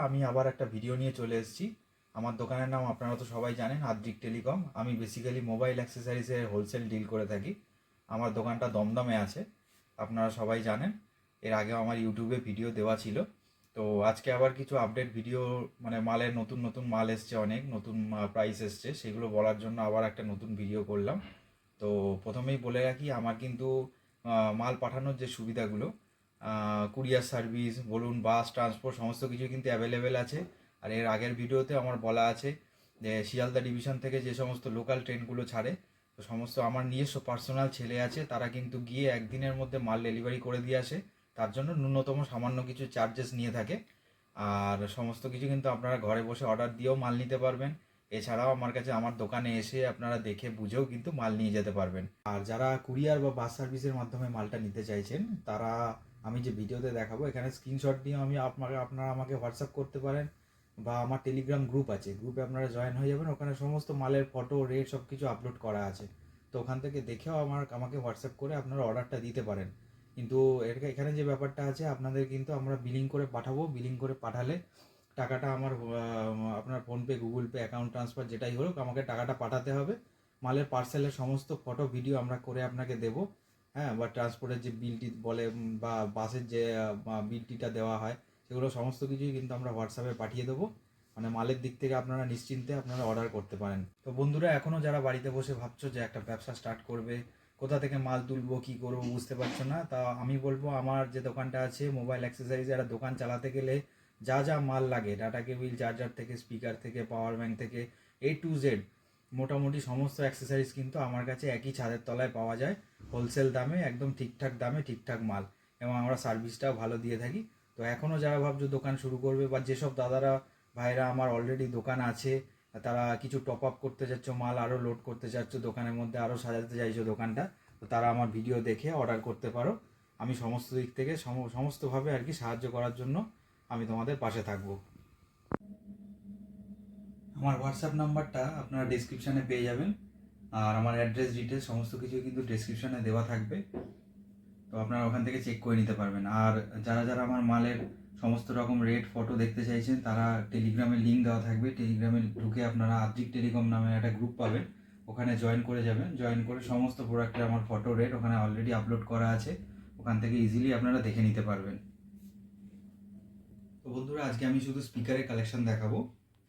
আমি আবার একটা ভিডিও নিয়ে চলে এসেছি। আমার দোকানের নাম আপনারা তো সবাই জানেন, আদ্রিক টেলিকম। আমি বেসিক্যালি মোবাইল অ্যাক্সেসরিজের হোলসেল ডিল করে থাকি। আমার দোকানটা দমদমে আছে, আপনারা সবাই জানেন। এর আগেও আমার ইউটিউবে ভিডিও দেওয়া ছিল। তো আজকে আবার কিছু আপডেট ভিডিও, মানে মালের নতুন নতুন মাল এসছে, অনেক নতুন প্রাইস এসছে, সেগুলো বলার জন্য আবার একটা নতুন ভিডিও করলাম। তো প্রথমেই বলে রাখি, আমার কিন্তু মাল পাঠানোর যে সুবিধাগুলো, কুরিয়ার সার্ভিস বলুন, বাস ট্রান্সপোর্ট, সমস্ত কিছু কিন্তু অ্যাভেলেবেল আছে। আর এর আগের ভিডিওতে আমার বলা আছে যে শিয়ালদা ডিভিশন থেকে যে সমস্ত লোকাল ট্রেনগুলো ছাড়ে, তো সমস্ত আমার নিজস্ব পার্সোনাল ছেলে আছে, তারা কিন্তু গিয়ে একদিনের মধ্যে মাল ডেলিভারি করে দিয়ে আসে। তার জন্য ন্যূনতম সামান্য কিছু চার্জেস নিয়ে থাকে। আর সমস্ত কিছু কিন্তু আপনারা ঘরে বসে অর্ডার দিয়েও মাল নিতে পারবেন। এছাড়াও আমার কাছে, আমার দোকানে এসে আপনারা দেখে বুঝেও কিন্তু মাল নিয়ে যেতে পারবেন। আর যারা কুরিয়ার বা বাস সার্ভিসের মাধ্যমে মালটা নিতে চাইছেন, তারা আমি যে ভিডিওতে দেখাবো এখানে স্ক্রিনশট দিয়ে আপনারা আমাকে হোয়াটসঅ্যাপ করতে পারেন, বা আমার টেলিগ্রাম গ্রুপ আছে, গ্রুপে আপনারা জয়েন হয়ে যাবেন। ওখানে সমস্ত মালের ফটো, রেট সব কিছু আপলোড করা আছে। তো ওখান থেকে দেখেও আমাকে হোয়াটসঅ্যাপ করে আপনারা অর্ডারটা দিতে পারেন। কিন্তু এখানে যে ব্যাপারটা আছে, আপনাদের কিন্তু আমরা বিলিং করে পাঠাবো। বিলিং করে পাঠালে টাকাটা আপনার PhonePe, Google pay, account transfer যেটাই হোক, আমাকে টাকাটা পাঠাতে হবে। মালের পার্সেলের সমস্ত ফটো ভিডিও আমরা করে আপনাকে দেবো। হ্যাঁ, বা ট্রান্সপোর্টের যে বিলটি বলে, বা বাসের যে বিলটিটা দেওয়া হয়, সেগুলো সমস্ত কিছুই কিন্তু আমরা হোয়াটসঅ্যাপে পাঠিয়ে দেবো। মানে মালের দিক থেকে আপনারা নিশ্চিন্তে আপনারা অর্ডার করতে পারেন। তো বন্ধুরা, এখনও যারা বাড়িতে বসে ভাবছো যে একটা ব্যবসা স্টার্ট করবে, কোথা থেকে মাল তুলবো, কী করবো বুঝতে পারছো না, তা আমি বলবো, আমার যে দোকানটা আছে মোবাইল অ্যাক্সেসরিজ, একটা দোকান চালাতে গেলে যা যা মাল লাগে, ডাটা কেবিল, চার্জার থেকে স্পিকার থেকে পাওয়ার ব্যাঙ্ক থেকে A to Z মোটামুটি সমস্ত অ্যাক্সেসরিজ কিন্তু আমার কাছে একই ছাদের তলায় পাওয়া যায়, হোলসেল দামে, একদম ঠিকঠাক দামে ঠিকঠাক মাল। এবং আমরা সার্ভিসটাও ভালো দিয়ে থাকি। তো এখনও যারা ভাবছো দোকান শুরু করবে, বা যেসব দাদারা ভাইরা আমার অলরেডি দোকান আছে, তারা কিছু টপ আপ করতে চাচ্ছ, মাল আরও লোড করতে চাচ্ছ, দোকানের মধ্যে আরও সাজাতে চাইছো দোকানটা, তো তারা আমার ভিডিও দেখে অর্ডার করতে পারো। আমি সমস্ত দিক থেকে সমস্তভাবে আর কি সাহায্য করার জন্য আমি তোমাদের পাশে থাকবো। আমার হোয়াটসঅ্যাপ নাম্বারটা আপনারা ডেসক্রিপশানে পেয়ে যাবেন। আর আমার অ্যাড্রেস ডিটেলস সমস্ত কিছু কিন্তু ডেসক্রিপশানে দেওয়া থাকবে। তো আপনারা ওখান থেকে চেক করে নিতে পারবেন। আর যারা যারা আমার মালের সমস্ত রকম রেট ফটো দেখতে চাইছেন, তারা টেলিগ্রামের লিঙ্ক দেওয়া থাকবে। টেলিগ্রামে ঢুকে আপনারা আদ্রিক টেলিকম নামে একটা গ্রুপ পাবেন, ওখানে জয়েন করে যাবেন। জয়েন করে সমস্ত প্রোডাক্টের আমার ফটো, রেট ওখানে অলরেডি আপলোড করা আছে, ওখান থেকে ইজিলি আপনারা দেখে নিতে পারবেন। তো বন্ধুরা, আজকে আমি শুধু স্পিকারের কালেকশন দেখাবো।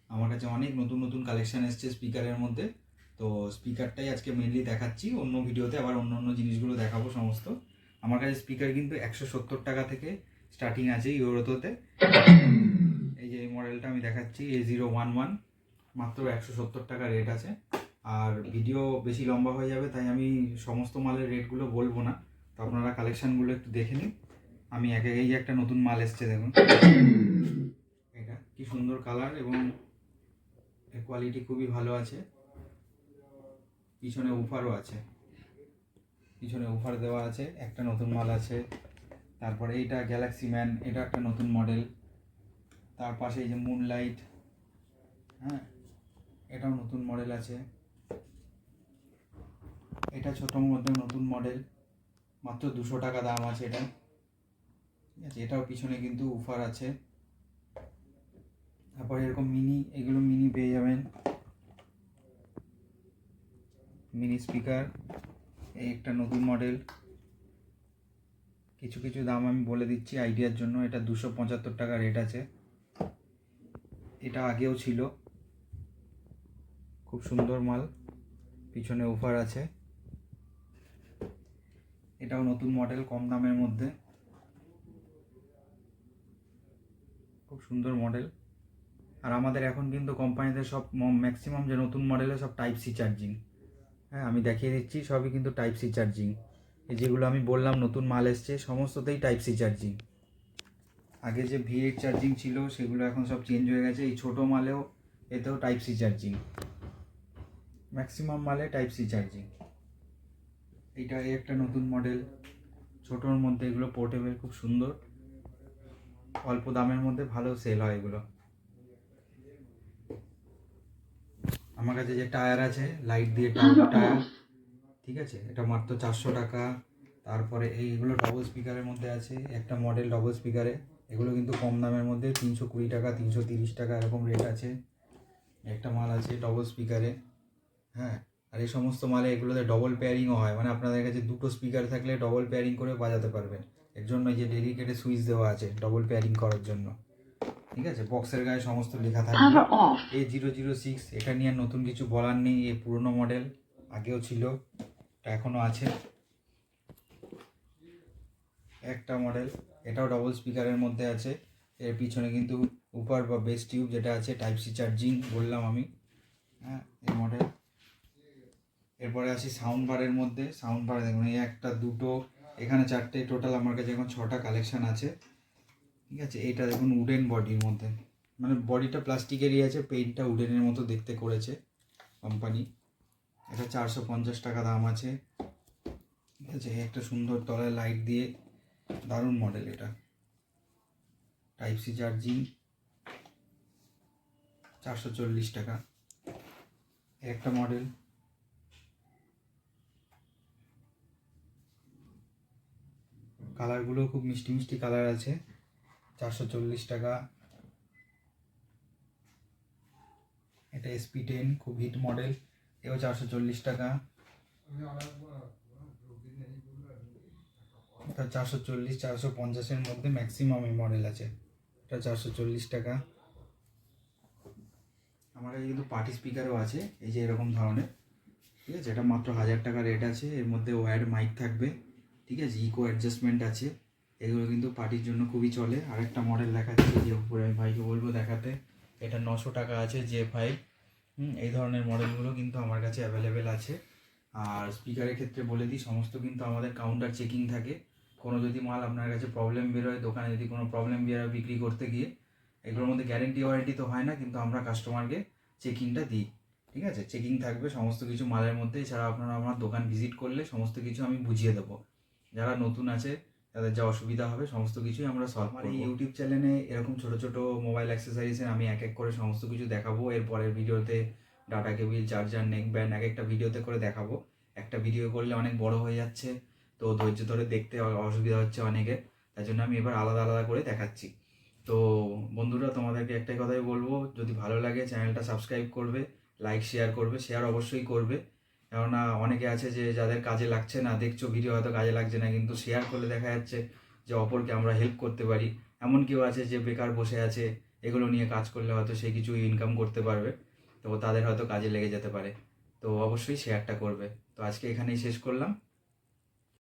আমার কাছে অনেক নতুন নতুন কালেকশন এসছে স্পিকারের মধ্যে। তো স্পিকারটাই আজকে মেনলি দেখাচ্ছি, অন্য ভিডিওতে আবার অন্য অন্য জিনিসগুলো দেখাবো সমস্ত। আমার কাছে স্পিকার কিন্তু 170 টাকা থেকে স্টার্টিং আছে ইউরোতে। এই যে এই মডেলটা আমি দেখাচ্ছি, A011, মাত্র 170 টাকা রেট আছে। আর ভিডিও বেশি লম্বা হয়ে যাবে, তাই আমি সমস্ত মালের রেটগুলো বলবো না। তো আপনারা কালেকশানগুলো একটু দেখে নিন। আমি এই যে একটা নতুন মাল এসছে, দেখুন এটা কি সুন্দর কালার, এবং কোয়ালিটি খুবই ভালো আছে। পিছনে উফারও আছে, পিছনে উফার দেওয়া আছে। একটা নতুন মাল আছে। তারপরে এইটা গ্যালাক্সি ম্যান, এটা একটা নতুন মডেল। তার পাশে এই যে মুনলাইট, হ্যাঁ, এটাও নতুন মডেল আছে। এটা ছোটোর মধ্যে নতুন মডেল, মাত্র 200 টাকা দাম আছে এটা। ঠিক আছে, এটাও পিছনে কিন্তু উফার আছে। তারপরে এরকম এগুলো মিনি পেয়ে যাবেন, মিনি স্পিকার। এই একটা নতুন মডেল। কিছু কিছু দাম আমি বলে দিচ্ছি আইডিয়ার জন্য। এটা 275 টাকা রেট আছে। এটা আগেও ছিল, খুব সুন্দর মাল, পিছনে অফার আছে। এটাও নতুন মডেল, কম দামের মধ্যে, খুব সুন্দর মডেল। আর আমাদের এখন কিন্তু কোম্পানিতে সব ম্যাক্সিমাম যে নতুন মডেলে সব টাইপ সি চার্জিং। হ্যাঁ, আমি দেখিয়ে দিচ্ছি, সবই কিন্তু টাইপ সি চার্জিং। এই যেগুলো আমি বললাম নতুন মাল এসছে, সমস্ততেই টাইপ সি চার্জিং। আগে যে V8 চার্জিং ছিল, সেগুলো এখন সব চেঞ্জ হয়ে গেছে। এই ছোটো মালেও এতেও টাইপ সি চার্জিং, ম্যাক্সিমাম মালে টাইপ সি চার্জিং। এইটা একটা নতুন মডেল, ছোটোর মধ্যে, এগুলো পোর্টেবল, খুব সুন্দর, অল্প দামের মধ্যে ভালো সেল হয় এগুলো। আমার কাছে যে টায়ার আছে, লাইট দিয়ে টায়ার, ঠিক আছে, এটা মাত্র 400 টাকা। তারপরে এইগুলো ডবল স্পিকারের মধ্যে আছে, একটা মডেল ডবল স্পিকারে, এগুলো কিন্তু কম দামের মধ্যে 320 টাকা, 330 টাকা এরকম রেট আছে। একটা মাল আছে ডবল স্পিকারে, হ্যাঁ। আর এই সমস্ত মালে এগুলোতে ডবল পেয়ারিংও হয়, মানে আপনাদের কাছে দুটো স্পিকার থাকলে ডবল পেয়ারিং করে বাজাতে পারবেন। এর জন্য এই যে ডেডিকেটেড সুইচ দেওয়া আছে ডবল পেয়ারিং করার জন্য, ঠিক আছে। বক্সের গায়ে সমস্ত লেখা থাকবে A006। এটা নিয়ে নতুন কিছু বলার নেই, এই পুরনো মডেল, আগেও ছিল, এটা এখনও আছে। একটা মডেল, এটাও ডবল স্পিকারের মধ্যে আছে। এর পিছনে কিন্তু উপর বা বেস টিউব যেটা আছে, টাইপ সি চার্জিং বললাম আমি, হ্যাঁ, এই মডেল। এরপরে আসি সাউন্ড বারের মধ্যে। সাউন্ড বার দেখুন, এই একটা, দুটো, এখানে চারটে, টোটাল আমার কাছে এখন 6টা কালেকশান আছে, ঠিক আছে। এইটা দেখুন উডেন বডির মধ্যে, মানে বডিটা প্লাস্টিকেরই আছে, পেইন্টটা উডেনের মতো দেখতে করেছে কোম্পানি। এটা 450 টাকা দাম আছে, ঠিক আছে। একটা সুন্দর তলায় লাইট দিয়ে দারুণ মডেল এটা, টাইপ সি চার্জিং, 440 টাকা। একটা মডেল, কালারগুলো খুব মিষ্টি মিষ্টি কালার আছে, 440 টাকা। এটা SP10, খুব হিট মডেল, এও 440 টাকা। এটা 440, 450-এর মধ্যে ম্যাক্সিমাম এই মডেল আছে, এটা 440 টাকা। আমার কাছে কিন্তু পার্টি স্পিকারও আছে, এই যে এরকম ধরনের, ঠিক আছে। এটা মাত্র 1000 টাকা রেট আছে। এর মধ্যে ওয়্যার্ড মাইক থাকবে, ঠিক আছে, ইকো অ্যাডজাস্টমেন্ট আছে। এগুলো কিন্তু পার্টির জন্য খুবই চলে। আরেকটা মডেল দেখাচ্ছি, যে উপরে আমি ভাইকে বলবো দেখাতে। এটা 900 টাকা আছে, J5। এই ধরনের মডেলগুলো কিন্তু আমার কাছে অ্যাভেলেবেল আছে। আর স্পিকারের ক্ষেত্রে বলে দিই, সমস্ত কিন্তু আমাদের কাউন্টার চেকিং থাকে। কোনো যদি মাল আপনার কাছে প্রবলেম বেরোয়, দোকানে যদি কোনো প্রবলেম বেরোয় বিক্রি করতে গিয়ে, এগুলোর মধ্যে গ্যারেন্টি ওয়ারেন্টি তো হয় না, কিন্তু আমরা কাস্টমারকে চেকিংটা দিই, ঠিক আছে। চেকিং থাকবে সমস্ত কিছু মালের মধ্যে। এছাড়া আপনারা আমার দোকান ভিজিট করলে সমস্ত কিছু আমি বুঝিয়ে দেবো। যারা নতুন আছে তাদের যা অসুবিধা হবে সমস্ত কিছুই আমরা সলভ করব। এই ইউটিউব চ্যানেলে এরকম ছোট ছোট মোবাইল অ্যাক্সেসরিজের আমি এক এক করে সমস্ত কিছু দেখাবো। এর পরের ভিডিওতে data cable, charger, neck band এক একটা ভিডিওতে করে দেখাবো। একটা ভিডিও করলে অনেক বড় হয়ে যাচ্ছে, তো ধৈর্য ধরে দেখতে অসুবিধা হচ্ছে অনেকে, তাই জন্য আমি এবার আলাদা আলাদা করে দেখাচ্ছি। তো বন্ধুরা, তোমাদেরকে একটাই কথাই বলবো, যদি ভালো লাগে চ্যানেলটা সাবস্ক্রাইব করবে, লাইক শেয়ার করবে। শেয়ার অবশ্যই করবে, কেননা অনেকে আছে যে যাদের কাজে লাগছে না, দেখছো ভিডিও হয়তো কাজে লাগছে না, কিন্তু শেয়ার করলে দেখা যাচ্ছে যে অপরকে আমরা হেল্প করতে পারি। এমন কেউ আছে যে বেকার বসে আছে, এগুলো নিয়ে কাজ করলে হয়তো সে কিছু ইনকাম করতে পারবে, তো তাদের হয়তো কাজে লেগে যেতে পারে। তো অবশ্যই শেয়ারটা করবে। তো আজকে এখানেই শেষ করলাম।